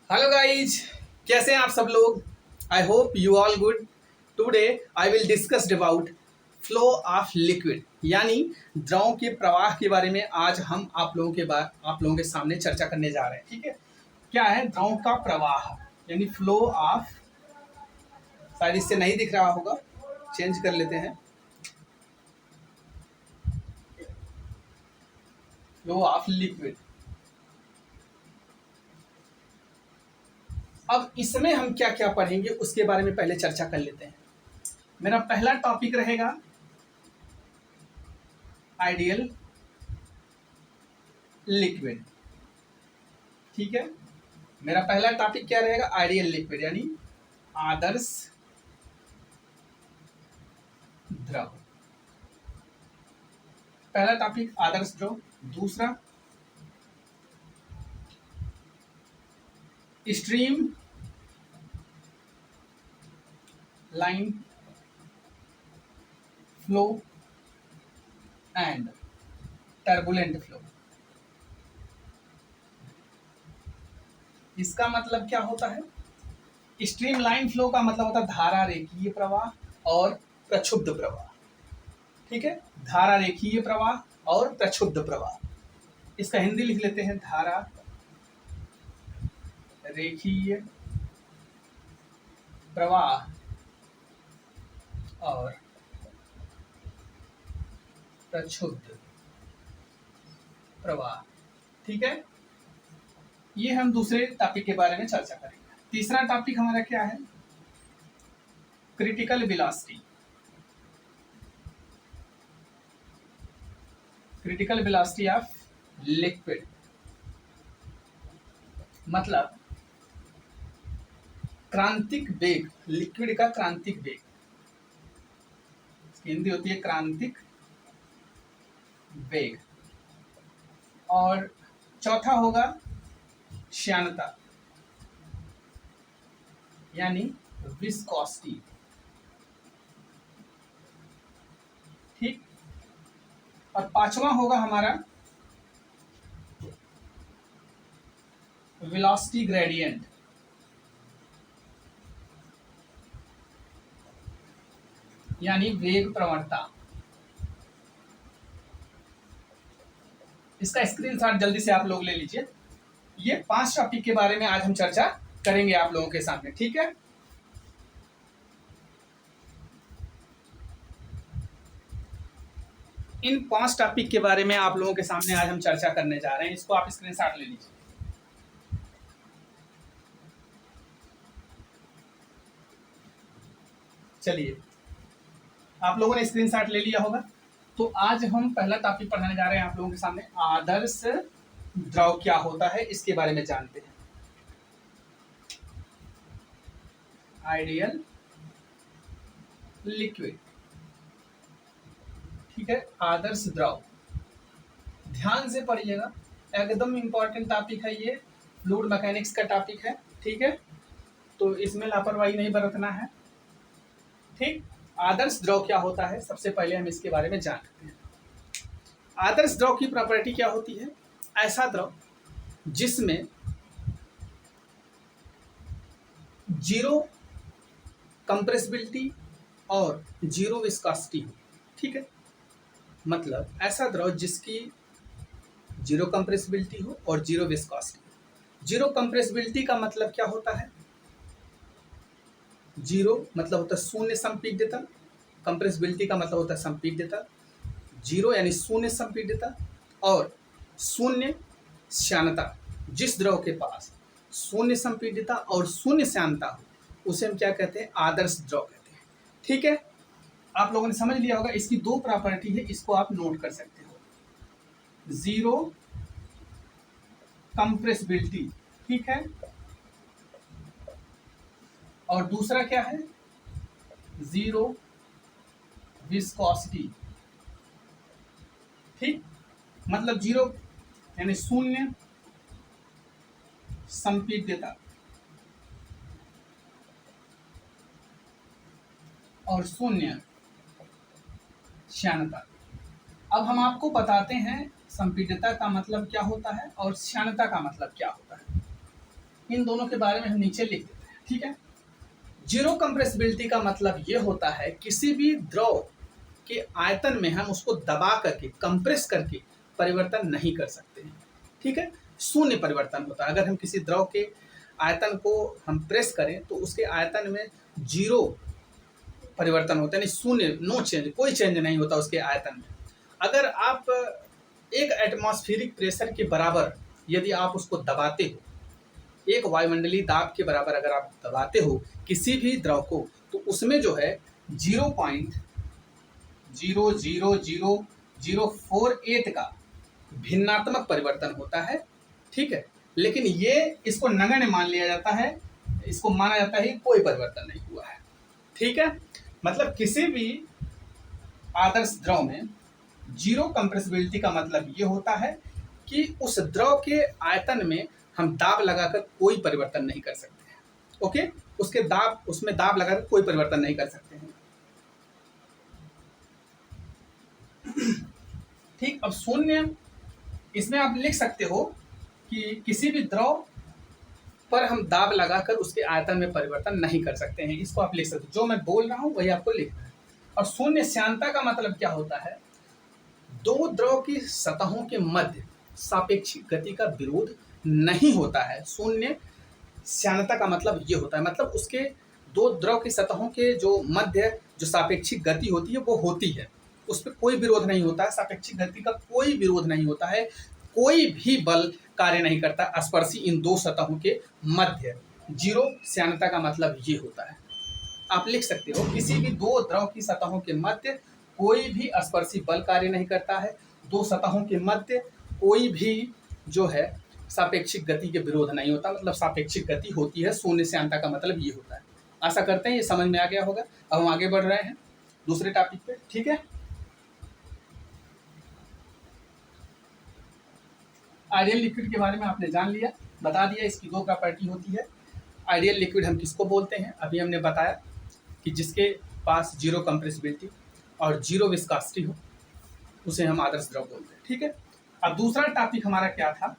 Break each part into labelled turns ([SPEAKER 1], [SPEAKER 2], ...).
[SPEAKER 1] Hello guys, कैसे हैं आप सब लोग। I hope you all good. Today I will discuss about flow of liquid, यानी द्रव के प्रवाह के बारे में आज हम आप लोगों के सामने चर्चा करने जा रहे हैं। ठीक है, क्या है द्रव का प्रवाह, यानी फ्लो ऑफ। शायद इससे नहीं दिख रहा होगा, चेंज कर लेते हैं। Flow of liquid. अब इसमें हम क्या क्या पढ़ेंगे उसके बारे में पहले चर्चा कर लेते हैं। मेरा पहला टॉपिक रहेगा आइडियल लिक्विड। ठीक है, मेरा पहला टॉपिक क्या रहेगा, आइडियल लिक्विड यानी आदर्श द्रव। पहला टॉपिक आदर्श द्रव। दूसरा stream line flow and turbulent flow. इसका मतलब क्या होता है, स्ट्रीम लाइन फ्लो का मतलब होता है धारा रेखीय प्रवाह और प्रक्षुब्ध प्रवाह। ठीक है, धारा रेखीय प्रवाह और प्रक्षुब्ध प्रवाह। इसका हिंदी लिख लेते हैं, धारा रेखीय प्रवाह और प्रक्षुब्ध प्रवाह। ठीक है, ये हम दूसरे टॉपिक के बारे में चर्चा करेंगे। तीसरा टॉपिक हमारा क्या है, critical velocity. Critical velocity of liquid मतलब क्रांतिक वेग, लिक्विड का क्रांतिक वेग। हिंदी होती है क्रांतिक वेग। और चौथा होगा श्यानता यानी विस्कोसिटी। ठीक, और पांचवा होगा हमारा वेलोसिटी ग्रेडियंट यानी वेग प्रवणता। इसका स्क्रीनशॉट जल्दी से आप लोग ले लीजिए। ये 5 टॉपिक के बारे में आज हम चर्चा करेंगे आप लोगों के सामने। ठीक है, इन 5 टॉपिक के बारे में आप लोगों के सामने आज हम चर्चा करने जा रहे हैं। इसको आप स्क्रीनशॉट ले लीजिए। चलिए, आप लोगों ने स्क्रीनशॉट ले लिया होगा। तो आज हम पहला टॉपिक पढ़ाने जा रहे हैं आप लोगों के सामने, आदर्श द्रव क्या होता है इसके बारे में जानते हैं। Ideal liquid. ठीक है, आदर्श द्रव। ध्यान से पढ़िएगा, एकदम इंपॉर्टेंट टॉपिक है ये, फ्लूइड मैकेनिक्स का टॉपिक है। ठीक है, तो इसमें लापरवाही नहीं बरतना है। ठीक, आदर्श द्रव क्या होता है सबसे पहले हम इसके बारे में जानते हैं। आदर्श द्रव की प्रॉपर्टी क्या होती है, ऐसा द्रव जिसमें जीरो कंप्रेसिबिलिटी और जीरो विस्कोसिटी हो। ठीक है, मतलब ऐसा द्रव जिसकी जीरो कंप्रेसिबिलिटी हो और जीरो विस्कोसिटी। जीरो कंप्रेसिबिलिटी का मतलब क्या होता है, जीरो मतलब होता है शून्य संपीड्यता, कंप्रेसिबिलिटी का मतलब होता है संपीड्यता। जीरो यानी शून्य संपीड्यता और शून्य श्यानता। जिस द्रव के पास शून्य संपीड्यता और शून्य श्यानता हो उसे हम क्या कहते हैं, आदर्श द्रव कहते हैं। ठीक है, आप लोगों ने समझ लिया होगा। इसकी 2 प्रॉपर्टी है, इसको आप नोट कर सकते हो। जीरो कंप्रेसिबिलिटी, ठीक है, और दूसरा क्या है, जीरो विस्कोसिटी। ठीक, मतलब जीरो यानी शून्य संपीड्यता और शून्य श्यानता। अब हम आपको बताते हैं संपीड्यता का मतलब क्या होता है और श्यानता का मतलब क्या होता है। इन दोनों के बारे में हम नीचे लिख देते हैं, ठीक है। जीरो कंप्रेसिबिलिटी का मतलब ये होता है किसी भी द्रव के आयतन में हम उसको दबा करके, कंप्रेस करके परिवर्तन नहीं कर सकते हैं, ठीक है। शून्य परिवर्तन होता है। अगर हम किसी द्रव के आयतन को हम प्रेस करें तो उसके आयतन में जीरो परिवर्तन होता है, यानी शून्य, नो चेंज, कोई चेंज नहीं होता उसके आयतन में। अगर आप एक एटमॉस्फेरिक प्रेशर के बराबर यदि आप उसको दबाते हो, एक वायुमंडलीय दाब के बराबर अगर आप दबाते हो किसी भी द्रव को, तो उसमें जो है 0.0000048 का भिन्नात्मक परिवर्तन होता है, ठीक है। लेकिन ये इसको नगण्य मान लिया जाता है, इसको माना जाता है कोई परिवर्तन नहीं हुआ है, ठीक है। मतलब किसी भी आदर्श द्रव में जीरो कंप्रेसिबिलिटी का मतलब ये होता है कि उस द्रव के आयतन में हम दाब लगाकर कोई परिवर्तन नहीं कर सकते हैं, ओके। उसमें दाब लगाकर कोई परिवर्तन नहीं कर सकते हैं, ठीक। अब शून्य, इसमें आप लिख सकते हो कि किसी भी द्रव पर हम दाब लगाकर उसके आयतन में परिवर्तन नहीं कर सकते हैं, इसको आप लिख सकते हो। जो मैं बोल रहा हूं वही आपको लिखना है। और शून्य श्यानता का मतलब क्या होता है? दो द्रव की सतहों के मध्य सापेक्षिक गति का विरोध नहीं होता है। शून्य श्यानता का मतलब ये होता है, मतलब उसके दो द्रव की सतहों के जो मध्य जो सापेक्षिक गति होती है वो होती है, उस पर कोई विरोध नहीं होता है, सापेक्षिक गति का कोई विरोध नहीं होता है, कोई भी बल कार्य नहीं करता स्पर्शी इन दो सतहों के मध्य। जीरो श्यानता का मतलब ये होता है। आप लिख सकते हो किसी भी दो द्रव की सतहों के मध्य कोई भी स्पर्शी बल कार्य नहीं करता है, दो सतहों के मध्य कोई भी जो है सापेक्षिक गति के विरोध नहीं होता, मतलब सापेक्षिक गति होती है। शून्य श्यानता का मतलब ये होता है। आशा करते हैं ये समझ में आ गया होगा। अब हम आगे बढ़ रहे हैं दूसरे टॉपिक पे, ठीक है। आइडियल लिक्विड के बारे में आपने जान लिया, बता दिया इसकी दो प्रॉपर्टी होती है। आइडियल लिक्विड हम किसको बोलते हैं? अभी हमने बताया कि जिसके पास जीरो कंप्रेसिबिलिटी और जीरो विस्कोसिटी हो उसे हम आदर्श द्रव बोलते हैं, ठीक है। अब दूसरा टॉपिक हमारा क्या था?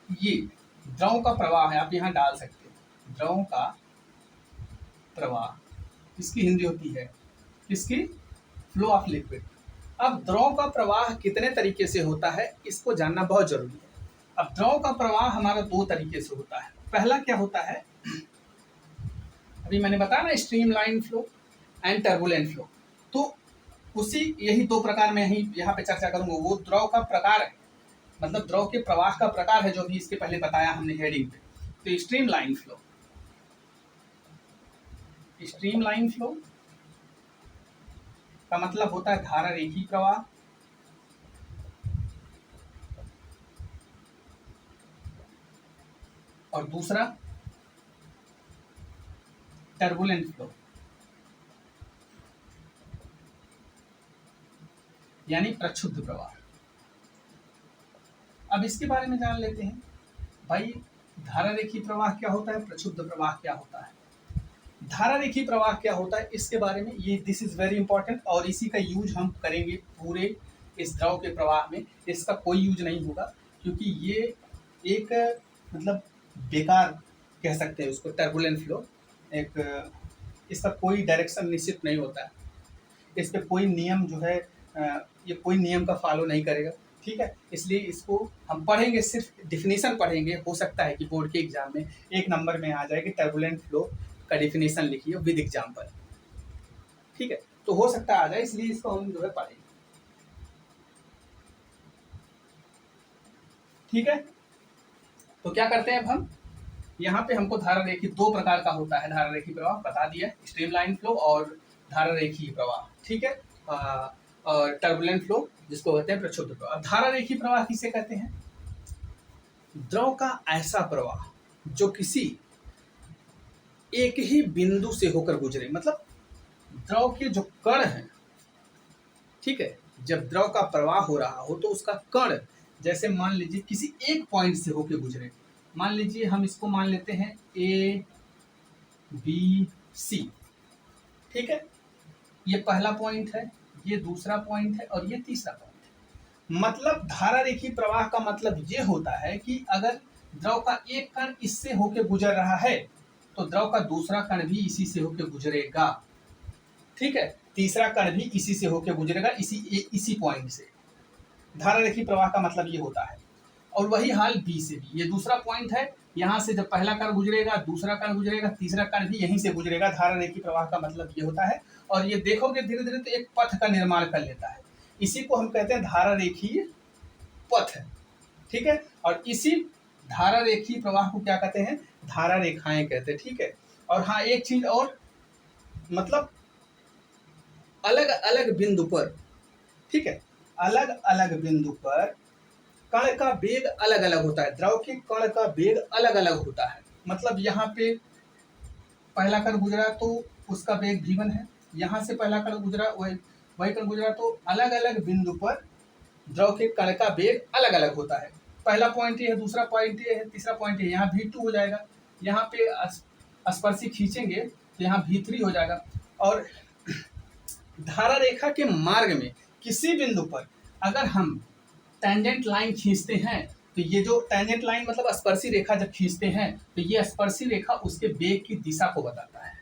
[SPEAKER 1] ये द्रव का प्रवाह है, आप यहाँ डाल सकते हैं द्रव का प्रवाह, इसकी हिंदी होती है इसकी फ्लो ऑफ लिक्विड। अब द्रव का प्रवाह कितने तरीके से होता है इसको जानना बहुत जरूरी है। अब द्रव का प्रवाह हमारा दो तरीके से होता है। पहला क्या होता है, अभी मैंने बताया ना, streamline flow and turbulent flow. तो उसी यही दो प्रकार में ही यहाँ पे चर्चा करूंगा। वो द्रव का प्रकार है, मतलब द्रव के प्रवाह का प्रकार है, जो भी इसके पहले बताया हमने हेडिंग पे। तो स्ट्रीमलाइन फ्लो, स्ट्रीमलाइन फ्लो का मतलब होता है धारा रेखी प्रवाह, और दूसरा टर्बुलेंट फ्लो, यानी प्रक्षुब्ध प्रवाह। अब इसके बारे में जान लेते हैं भाई, धारा रेखी प्रवाह क्या होता है, प्रक्षुब्ध प्रवाह क्या होता है। धारा रेखी प्रवाह क्या होता है इसके बारे में, ये दिस इज वेरी इंपॉर्टेंट, और इसी का यूज हम करेंगे पूरे इस द्रव के प्रवाह में। इसका कोई यूज नहीं होगा क्योंकि ये एक मतलब बेकार कह सकते हैं उसको, टर्बुलेंट फ्लो। एक इसका कोई डायरेक्शन निश्चित नहीं होता है, इस पर कोई नियम जो है ये कोई नियम का फॉलो नहीं करेगा, ठीक है। इसलिए इसको हम पढ़ेंगे, सिर्फ डिफिनीशन पढ़ेंगे। हो सकता है कि बोर्ड के एग्जाम में एक नंबर में आ जाए कि टर्बुलेंट फ्लो का डिफिनीशन लिखिए विद एग्जाम्पल, ठीक है। तो हो सकता है आ जाए, इसलिए इसको हम जो है पढ़ेंगे, ठीक है। तो क्या करते हैं अब हम, यहाँ पे हमको धारा रेखी दो प्रकार का होता है। धारा रेखी प्रवाह बता दिया, स्ट्रीमलाइन फ्लो और धारा रेखी प्रवाह, ठीक है। और टर्बुलेंट फ्लो जिसको कहते हैं प्रक्षुब्ध प्रवाह। धारा रेखी प्रवाह किसे कहते हैं? द्रव का ऐसा प्रवाह जो किसी एक ही बिंदु से होकर गुजरे, मतलब द्रव के जो कण हैं, ठीक है, जब द्रव का प्रवाह हो रहा हो तो उसका कण, जैसे मान लीजिए किसी एक पॉइंट से होकर गुजरे, मान लीजिए हम इसको मान लेते हैं ए बी सी, ठीक है। ये पहला पॉइंट है, ये दूसरा पॉइंट है और ये तीसरा पॉइंट है। मतलब धारा रेखी प्रवाह का मतलब ये होता है कि अगर द्रव का एक कण इससे होके गुजर रहा है तो द्रव का दूसरा कण भी इसी से होके गुजरेगा। ठीक है, तीसरा कण भी इसी से होके गुजरेगा, इसी पॉइंट से। धारा रेखी प्रवाह का मतलब ये होता है। और वही हाल बी से भी, ये दूसरा पॉइंट है, यहाँ से जब पहला कण गुजरेगा, दूसरा कण गुजरेगा, तीसरा कण भी यहीं से गुजरेगा। धारा रेखी प्रवाह का मतलब ये होता है। और ये देखोगे धीरे धीरे तो एक पथ का निर्माण कर लेता है, इसी को हम कहते हैं धारा रेखीय पथ। ठीक है, और इसी धारा रेखीय प्रवाह को क्या कहते हैं? धारा रेखाएं कहते हैं। ठीक है, और हाँ एक चीज और, मतलब अलग अलग बिंदु पर, ठीक है, अलग अलग बिंदु पर कण का वेग अलग अलग होता है। द्रव के कण का वेग अलग अलग होता है। मतलब यहाँ पे पहला कण गुजरा तो उसका वेग v1 है, यहाँ से पहला कण गुजरा वही कण गुजरा, तो अलग अलग बिंदु पर द्रव के कण का वेग अलग अलग होता है। पहला पॉइंट ये है, दूसरा पॉइंट ये है, तीसरा पॉइंट ये, यहाँ v2 हो जाएगा। यहाँ पे स्पर्शी खींचेंगे तो यहाँ v3 हो जाएगा। और धारा रेखा के मार्ग में किसी बिंदु पर अगर हम टेंजेंट लाइन खींचते हैं तो ये जो टेंजेंट लाइन मतलब स्पर्शी रेखा जब खींचते हैं तो ये स्पर्शी रेखा उसके वेग की दिशा को बताता है।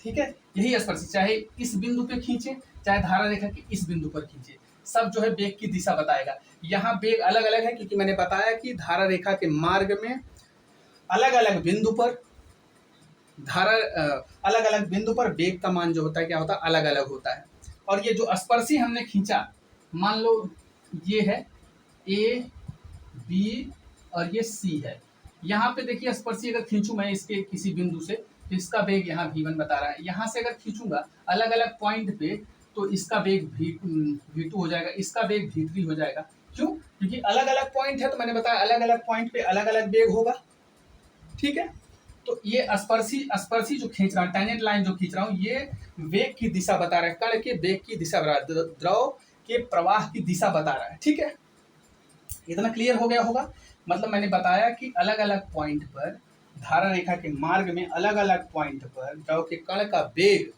[SPEAKER 1] ठीक है, यही स्पर्शी, चाहे इस बिंदु पे खींचे चाहे धारा रेखा के इस बिंदु पर खींचे, सब जो है वेग की दिशा बताएगा। यहाँ वेग अलग अलग है क्योंकि मैंने बताया कि धारा रेखा के मार्ग में अलग अलग बिंदु पर अलग अलग बिंदु पर वेग का मान जो होता है क्या होता है? अलग अलग होता है। और ये जो स्पर्शी हमने खींचा, मान लो ये है ए बी और ये सी है। यहाँ पे देखिए स्पर्शी अगर खींचूं मैं इसके किसी बिंदु से तो इसका वेग यहाँ v1 बता रहा है। यहाँ से अगर खींचूंगा अलग अलग पॉइंट पे तो इसका वेग v2 हो जाएगा, इसका वेग v3 हो जाएगा। क्यों? क्योंकि अलग अलग पॉइंट है तो मैंने बताया अलग अलग पॉइंट पे अलग अलग वेग होगा। ठीक है, तो ये स्पर्शी जो खींच रहा हूँ, टेंजेंट लाइन जो खींच रहा हूँ, ये वेग की दिशा बता रहा है, कण के वेग की दिशा बता रहा है, द्रव के प्रवाह की दिशा बता रहा है। ठीक है, इतना क्लियर हो गया होगा। मतलब मैंने बताया कि अलग अलग पॉइंट पर धारा रेखा के मार्ग में अलग अलग पॉइंट पर द्रव के कण का वेग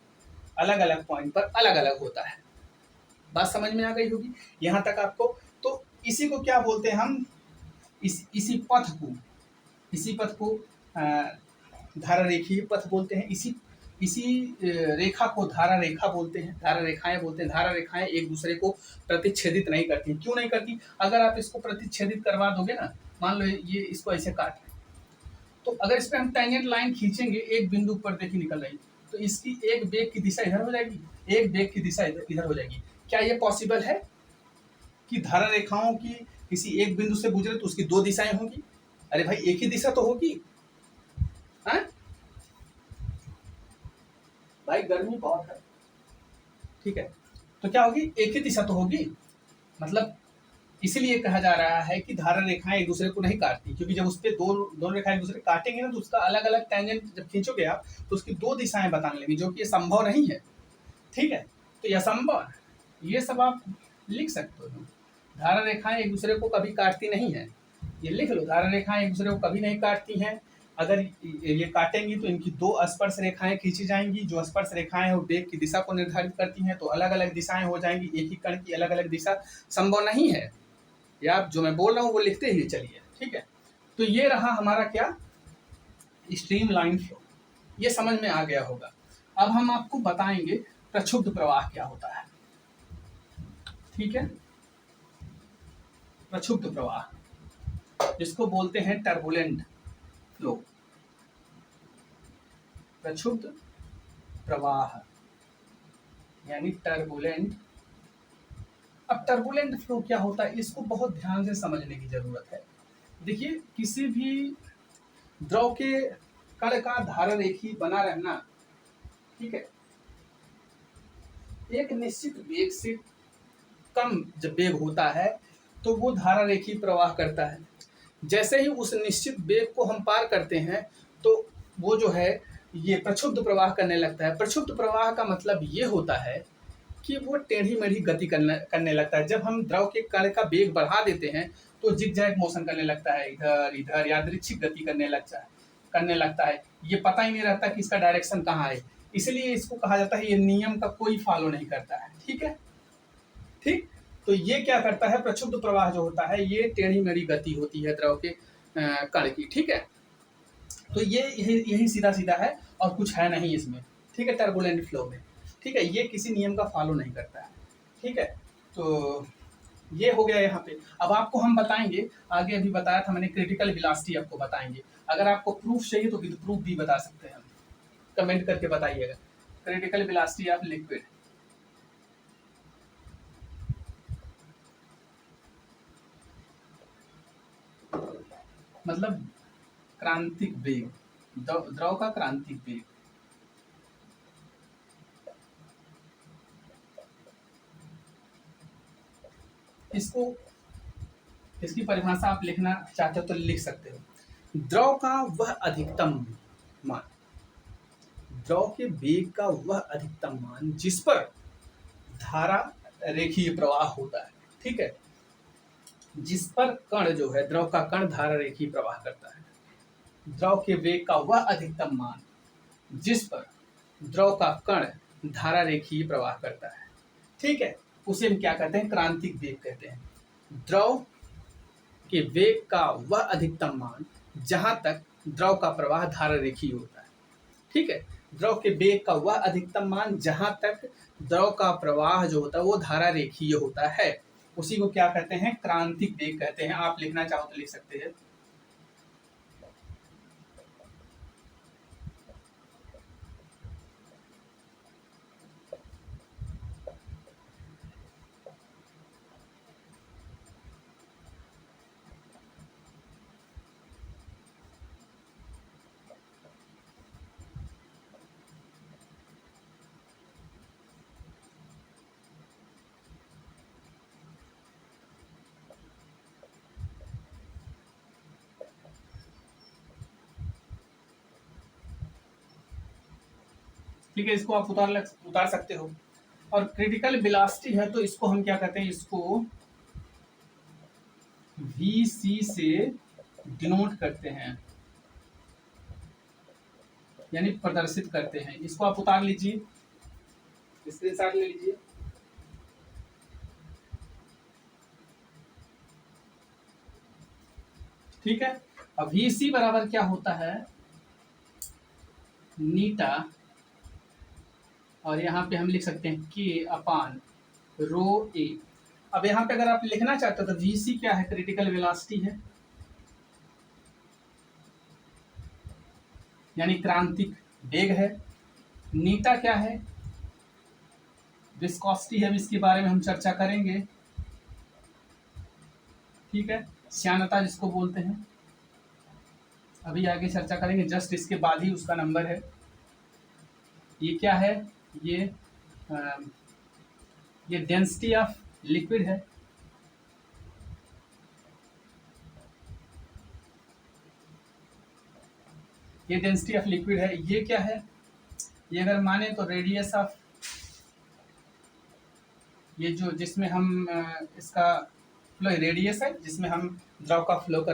[SPEAKER 1] अलग अलग पॉइंट पर अलग अलग होता है। बात समझ में आ गई होगी यहाँ तक आपको। तो इसी को क्या बोलते हैं हम? इसी पथ को धारा रेखीय पथ बोलते हैं। इसी रेखा को धारा रेखा बोलते हैं, धारा रेखाएं बोलते हैं। धारा रेखाएं एक दूसरे को प्रतिच्छेदित नहीं करती। क्यों नहीं करती? अगर आप इसको प्रतिच्छेदित करवा दोगे ना, मान लो ये इसको ऐसे काट रहे, तो अगर इस पर हम टेंजेंट लाइन खींचेंगे एक बिंदु पर देखिए निकल रही, तो इसकी एक वेग की दिशा इधर हो जाएगी, एक वेग की दिशा इधर हो जाएगी। क्या ये पॉसिबल है कि धारा रेखाओं की किसी एक बिंदु से गुजरे तो उसकी दो दिशाएं होंगी? अरे भाई एक ही दिशा तो होगी। हाँ भाई, गर्मी बहुत है। ठीक है, तो क्या होगी? एक ही दिशा तो होगी। मतलब इसीलिए कहा जा रहा है कि धारा रेखाएं एक दूसरे को नहीं काटती, क्योंकि जब उस पर दोनों रेखाएं एक दूसरे काटेंगे ना तो उसका अलग अलग टेंजेंट जब खींचोगे आप तो उसकी दो दिशाएं बताने लगेंगी, जो कि ये संभव नहीं है। ठीक है, तो यह संभव, ये सब आप लिख सकते हो। धारा रेखाएं एक दूसरे को कभी काटती नहीं है, ये लिख लो। धारा रेखाएं एक दूसरे को कभी नहीं काटती हैं। अगर ये काटेंगी तो इनकी दो स्पर्श रेखाएं खींची जाएंगी। जो स्पर्श रेखाएं हैं वो वेग की दिशा को निर्धारित करती हैं, तो अलग अलग दिशाएं हो जाएंगी। एक ही कण की अलग अलग दिशा संभव नहीं है। या आप जो मैं बोल रहा हूँ वो लिखते ही चलिए। ठीक है, तो ये रहा हमारा क्या? Stream line flow. ये समझ में आ गया होगा। अब हम आपको बताएंगे प्रक्षुब्ध प्रवाह क्या होता है। ठीक है, प्रक्षुब्ध प्रवाह जिसको बोलते हैं टर्बुलेंट फ्लो, प्रक्षुब्ध प्रवाह यानी टर्बुलेंट। अब टर्बुलेंट फ्लो क्या होता है इसको बहुत ध्यान से समझने की जरूरत है। देखिए, किसी भी द्रव के कण का धारा रेखी बना रहना, ठीक है, एक निश्चित वेग से कम जब वेग होता है तो वो धारा रेखी प्रवाह करता है। जैसे ही उस निश्चित वेग को हम पार करते हैं तो वो जो है ये प्रक्षुब्ध प्रवाह करने लगता है। प्रक्षुब्ध प्रवाह का मतलब ये होता है कि वो टेढ़ी मेढ़ी गति करने लगता है। जब हम द्रव के कण का वेग बढ़ा देते हैं तो जिगजैग मोशन करने लगता है, इधर इधर यादृच्छिक गति करने लगता है। ये पता ही नहीं रहता कि इसका डायरेक्शन कहाँ है। इसलिए इसको कहा जाता है ये नियम का कोई फॉलो नहीं करता है। ठीक है, ठीक। तो ये क्या करता है? प्रक्षुब्ध प्रवाह जो होता है ये टेढ़ी मेढ़ी गति होती है द्रव के कण की, ठीक है। तो ये यही सीधा सीधा है और कुछ है नहीं इसमें, ठीक है, टर्बुलेंट फ्लो में, ठीक है। ये किसी नियम का फॉलो नहीं करता है, ठीक है। तो ये हो गया यहाँ पे। अब आपको हम बताएंगे आगे, अभी बताया था मैंने क्रिटिकल वेलोसिटी आपको बताएंगे। अगर आपको प्रूफ चाहिए तो विद प्रूफ भी बता सकते हैं हम, कमेंट करके बताइएगा। क्रिटिकल वेलोसिटी ऑफ लिक्विड, मतलब क्रांतिक वेग, द्रव का क्रांतिक वेग। इसको, इसकी परिभाषा आप लिखना चाहते हो तो लिख सकते हो। द्रव का वह अधिकतम मान, द्रव के वेग का वह अधिकतम मान जिस पर धारा रेखीय प्रवाह होता है, ठीक है। जिस पर कण जो है, द्रव का कण धारा रेखीय प्रवाह करता है। द्रव के वेग का वह अधिकतम मान जिस पर द्रव का कण धारा रेखीय प्रवाह करता है, ठीक है, उसे हम क्या कहते हैं, क्रांतिक वेग कहते हैं। द्रव के वेग का वह अधिकतम मान जहां तक द्रव का प्रवाह धारा रेखीय होता है, ठीक है। द्रव के वेग का वह अधिकतम मान जहां तक द्रव का प्रवाह जो होता है वो धारा रेखीय होता है, उसी को क्या कहते हैं, क्रांतिक वेग कहते हैं। आप लिखना चाहो तो लिख सकते हैं। ठीक है, इसको आप उतार सकते हो। और क्रिटिकल वेलोसिटी है तो इसको हम क्या कहते हैं, इसको VC से डिनोट करते हैं, यानी प्रदर्शित करते हैं। इसको आप उतार लीजिए, स्क्रीनशॉट ले लीजिए। ठीक है, अब VC बराबर क्या होता है, नीटा, और यहाँ पे हम लिख सकते हैं K अपान रो ए। अब यहाँ पे अगर आप लिखना चाहते हो तो VC क्या है, क्रिटिकल वेलोसिटी है, यानी क्रांतिक वेग है। नीटा क्या है, विस्कोसिटी है, इसके बारे में हम चर्चा करेंगे, ठीक है। श्यानता जिसको बोलते हैं, अभी आगे चर्चा करेंगे, जस्ट इसके बाद ही उसका नंबर है। ये क्या है, ये डेंसिटी ऑफ लिक्विड है, ये डेंसिटी ऑफ लिक्विड है। ये क्या है, ये अगर माने तो रेडियस ऑफ, ये जो जिसमें हम इसका फ्लो रेडियस है जिसमें हम द्रव का फ्लो करवा